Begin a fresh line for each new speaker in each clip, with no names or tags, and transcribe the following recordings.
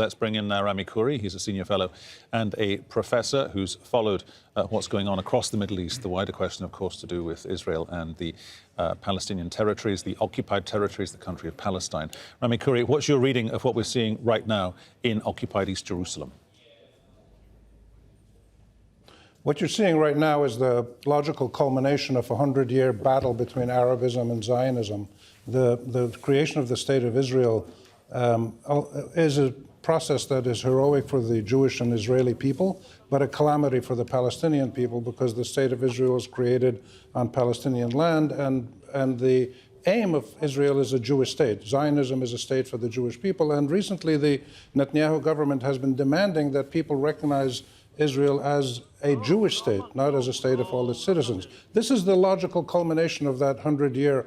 Let's bring in Rami Khouri. He's a senior fellow and a professor who's followed what's going on across the Middle East, the wider question, of course, to do with Israel and the Palestinian territories, the occupied territories, the country of Palestine. Rami Khouri, what's your reading of what we're seeing right now in occupied East Jerusalem?
What you're seeing right now is the logical culmination of a 100-year battle between Arabism and Zionism. The creation of the State of Israel is a process that is heroic for the Jewish and Israeli people, but a calamity for the Palestinian people, because the State of Israel is created on Palestinian land, and the aim of Israel is a Jewish state. Zionism is a state for the Jewish people, and recently the Netanyahu government has been demanding that people recognize Israel as a Jewish state, not as a state of all its citizens. This is the logical culmination of that 100-year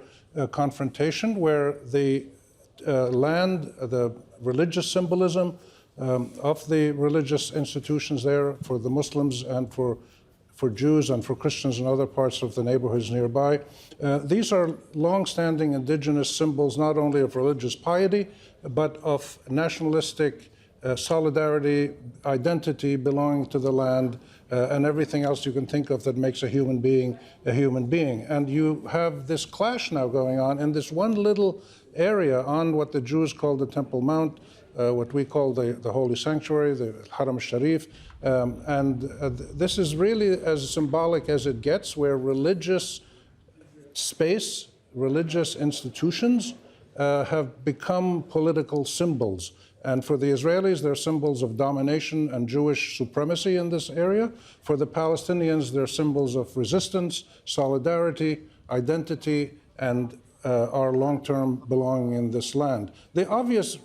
confrontation, where the land, the religious symbolism of the religious institutions there for the Muslims and for Jews and for Christians in other parts of the neighborhoods nearby. These are long-standing indigenous symbols, not only of religious piety, but of nationalistic solidarity, identity, belonging to the land, and everything else you can think of that makes a human being a human being. And you have this clash now going on in this one little area on what the Jews call the Temple Mount, what we call the Holy Sanctuary, the Haram Sharif. This is really as symbolic as it gets, where religious space, religious institutions have become political symbols. And for the Israelis, they're symbols of domination and Jewish supremacy in this area. For the Palestinians, they're symbols of resistance, solidarity, identity, and our long-term belonging in this land. The obvious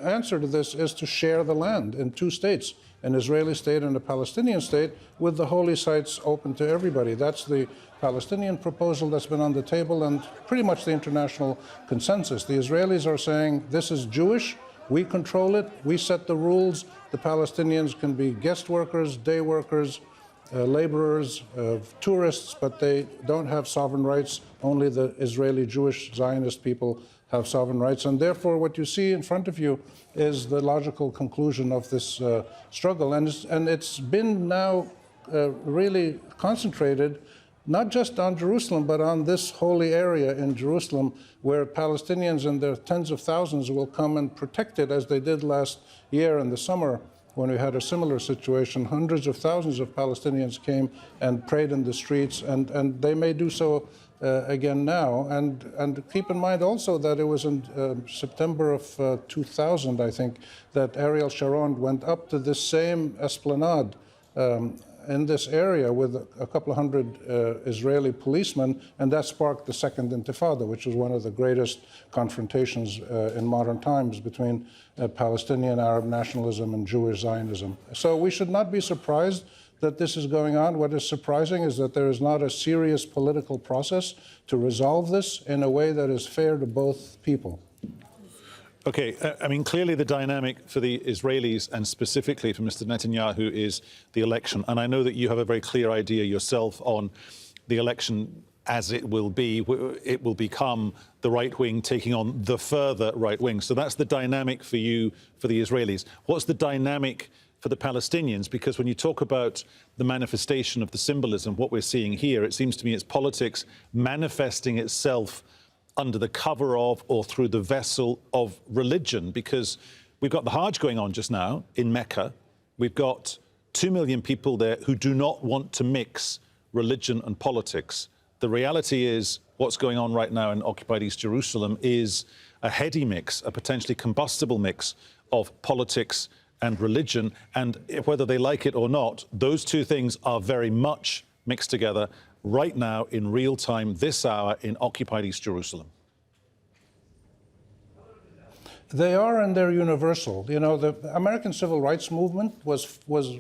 answer to this is to share the land in two states, an Israeli state and a Palestinian state, with the holy sites open to everybody. That's the Palestinian proposal that's been on the table, and pretty much the international consensus. The Israelis are saying, this is Jewish, we control it, we set the rules. The Palestinians can be guest workers, day workers, laborers, tourists, but they don't have sovereign rights. Only the Israeli Jewish Zionist people have sovereign rights. And therefore, what you see in front of you is the logical conclusion of this struggle. And it's been now really concentrated not just on Jerusalem, but on this holy area in Jerusalem, where Palestinians in their tens of thousands will come and protect it, as they did last year in the summer when we had a similar situation. Hundreds of thousands of Palestinians came and prayed in the streets, and they may do so again now. And keep in mind also that it was in September of 2000, I think, that Ariel Sharon went up to this same esplanade in this area with a couple of hundred Israeli policemen, and that sparked the Second Intifada, which was one of the greatest confrontations in modern times between Palestinian Arab nationalism and Jewish Zionism. So we should not be surprised that this is going on. What is surprising is that there is not a serious political process to resolve this in a way that is fair to both people.
Okay, I mean, clearly the dynamic for the Israelis and specifically for Mr. Netanyahu is the election. And I know that you have a very clear idea yourself on the election as it will be. It will become the right wing taking on the further right wing. So that's the dynamic for you, for the Israelis. What's the dynamic for the Palestinians? Because when you talk about the manifestation of the symbolism, what we're seeing here, it seems to me it's politics manifesting itself under the cover of or through the vessel of religion, because we've got the Hajj going on just now in Mecca. We've got 2 million people there who do not want to mix religion and politics. The reality is what's going on right now in occupied East Jerusalem is a heady mix, a potentially combustible mix of politics and religion. And whether they like it or not, those two things are very much mixed together right now in real time, this hour, in occupied East Jerusalem.
They are, and they're universal. You know, the American civil rights movement was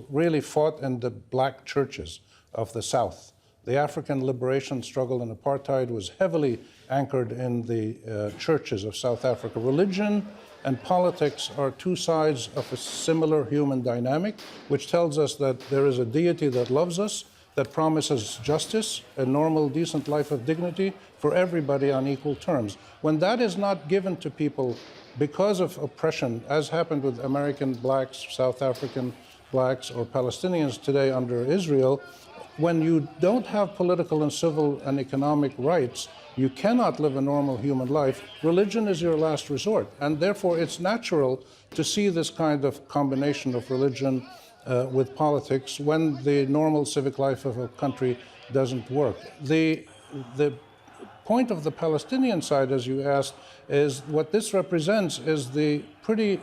really fought in the black churches of the South. The African liberation struggle and apartheid was heavily anchored in the churches of South Africa. Religion and politics are two sides of a similar human dynamic, which tells us that there is a deity that loves us, that promises justice, a normal, decent life of dignity for everybody on equal terms. When that is not given to people because of oppression, as happened with American blacks, South African blacks, or Palestinians today under Israel, when you don't have political and civil and economic rights, you cannot live a normal human life. Religion is your last resort, and therefore it's natural to see this kind of combination of religion with politics when the normal civic life of a country doesn't work. The point of the Palestinian side, as you asked, is what this represents is the pretty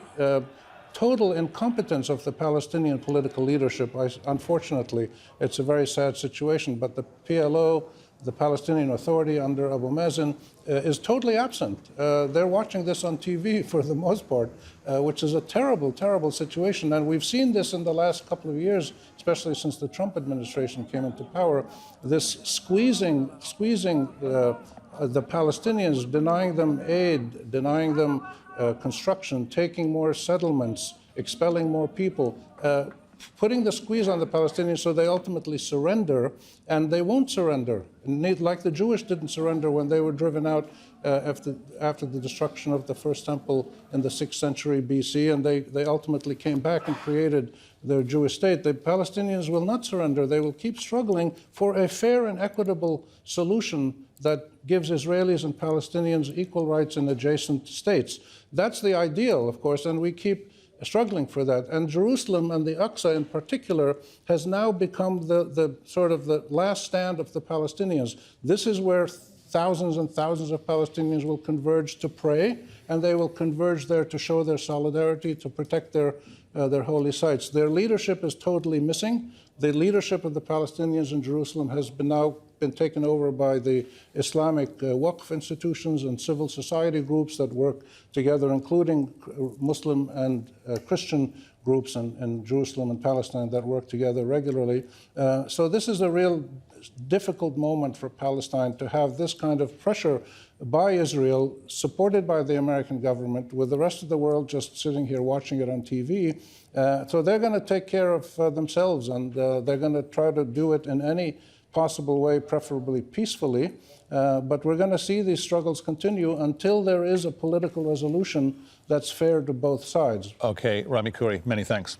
total incompetence of the Palestinian political leadership. Unfortunately, it's a very sad situation, but the PLO, the Palestinian Authority under Abu Mazen, is totally absent. They're watching this on TV for the most part, which is a terrible, terrible situation. And we've seen this in the last couple of years, especially since the Trump administration came into power, this squeezing the Palestinians, denying them aid, denying them construction, taking more settlements, expelling more people, putting the squeeze on the Palestinians so they ultimately surrender, and they won't surrender. Like the Jewish didn't surrender when they were driven out after the destruction of the first temple in the 6th century BC, and they ultimately came back and created their Jewish state. The Palestinians will not surrender. They will keep struggling for a fair and equitable solution that gives Israelis and Palestinians equal rights in adjacent states. That's the ideal, of course, and we keep struggling for that. And Jerusalem and the Aqsa in particular has now become the sort of the last stand of the Palestinians. This is where thousands and thousands of Palestinians will converge to pray, and they will converge there to show their solidarity, to protect their holy sites. Their leadership is totally missing. The leadership of the Palestinians in Jerusalem has now been taken over by the Islamic Waqf institutions and civil society groups that work together, including Muslim and Christian groups in Jerusalem and Palestine that work together regularly. So this is a real difficult moment for Palestine to have this kind of pressure by Israel, supported by the American government, with the rest of the world just sitting here watching it on TV. So they're going to take care of themselves, and they're going to try to do it in any possible way, preferably peacefully. But we're going to see these struggles continue until there is a political resolution that's fair to both sides.
Okay, Rami Khouri, many thanks.